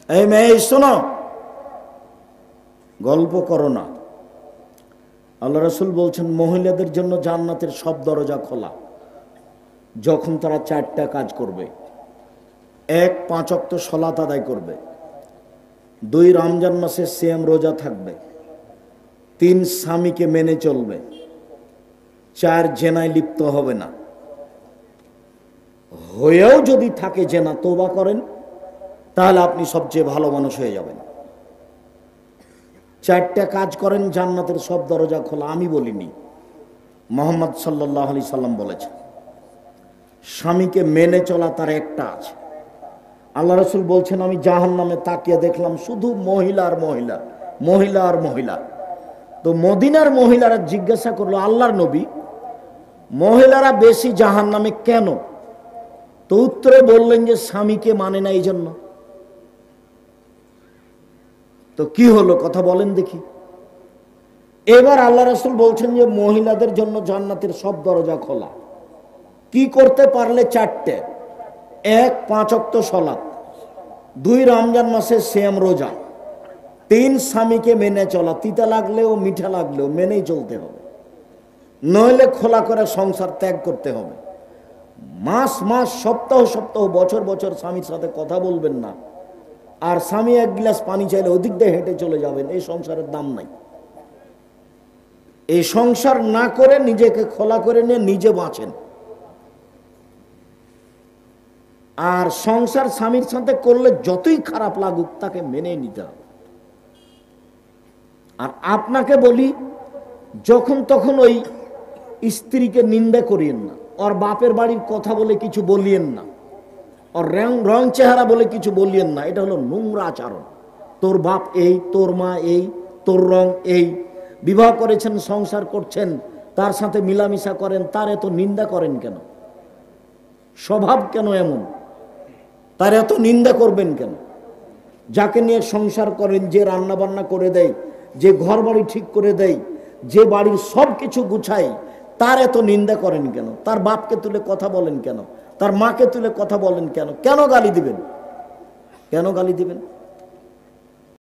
এই মেয়ে শোনো, গল্প করো না। আল্লাহ রাসূল বলছেন মহিলাদের জন্য জান্নাতের সব দরজা খোলা যখন তারা 4টা কাজ করবে। 1, 5 ওয়াক্ত সালাত আদায় করবে। 2, রমজান মাসে সিয়াম রোজা থাকবে। 3, স্বামীকে মেনে চলবে। 4, জেনায় লিপ্ত হবে না। হয়েও যদি থাকে জেনা, তওবা করেন, তাহলে আপনি সবচেয়ে ভালো মানুষ হয়ে যাবেন। 4টা কাজ করেন, জান্নাতের সব দরজা খোলা। আমি বলিনি, মুহাম্মদ সাল্লাল্লাহু আলাইহি সাল্লাম বলেছেন। স্বামীকে মেনে চলা তার একটা আছে। আল্লাহ রাসূল বলছেন আমি জাহান্নামে তাকিয়ে দেখলাম শুধু মহিলা আর মহিলা, মহিলা আর মহিলা। তো মদিনার মহিলারা জিজ্ঞাসা করলো, আল্লাহর নবী, মহিলারা বেশি জাহান্নামে কেন? তো উত্তরে বললেন যে স্বামীকে মানে না এই জন্য। তো কি হলো কথা বলেন দেখি। এবার আল্লাহ রাসূল বলছেন যে মহিলাদের জন্য জান্নাতের সব দরজা খোলা। কি করতে পারলে? 4টে। 1, 5 ওয়াক্ত সালাত। 2, রমজান মাসে সিয়াম রোজা। 3, স্বামীকে মেনে চলা। তিতা লাগলেও মিঠা লাগলেও মেনেই চলতে হবে, নইলে খোলা করে সংসার ত্যাগ করতে হবে। মাস মাস, সপ্তাহ সপ্তাহ, বছর বছর স্বামীর সাথে কথা বলবেন না। আর স্বামী 1 গ্লাস পানি চাইলে ওদিক দিয়ে হেঁটে চলে যাবেন। এই সংসারের দাম নাই। এই সংসার না করে নিজেকে খোলা করে নিয়ে নিজে বাঁচেন। আর সংসার স্বামীর সাথে করলে যতই খারাপ লাগুক তাকে মেনে নিতে হবে। আর আপনাকে বলি, যখন তখন ওই স্ত্রীকে নিন্দা করিয়েন না। ওর বাপের বাড়ির কথা বলে কিছু বলিয়েন না। ওর রং চেহারা বলে কিছু বলিয়েন না। এটা হলো নোংরা আচরণ। তোর বাপ এই, তোর মা এই, তোর রং এই। বিবাহ করেছেন, সংসার করছেন, তার সাথে মিলামিশা করেন, তার এত নিন্দা করেন কেন? স্বভাব কেন এমন? তার এত নিন্দা করবেন কেন? যাকে নিয়ে সংসার করেন, যে রান্না বান্না করে দেয়, যে ঘর বাড়ি ঠিক করে দেয়, যে বাড়ির সব কিছু গুছায়, তার এত নিন্দা করেন কেন? তার বাপকে তুলে কথা বলেন কেন? তার মাকে তুলে কথা বলেন কেন? কেন গালি দিবেন? কেন গালি দিবেন?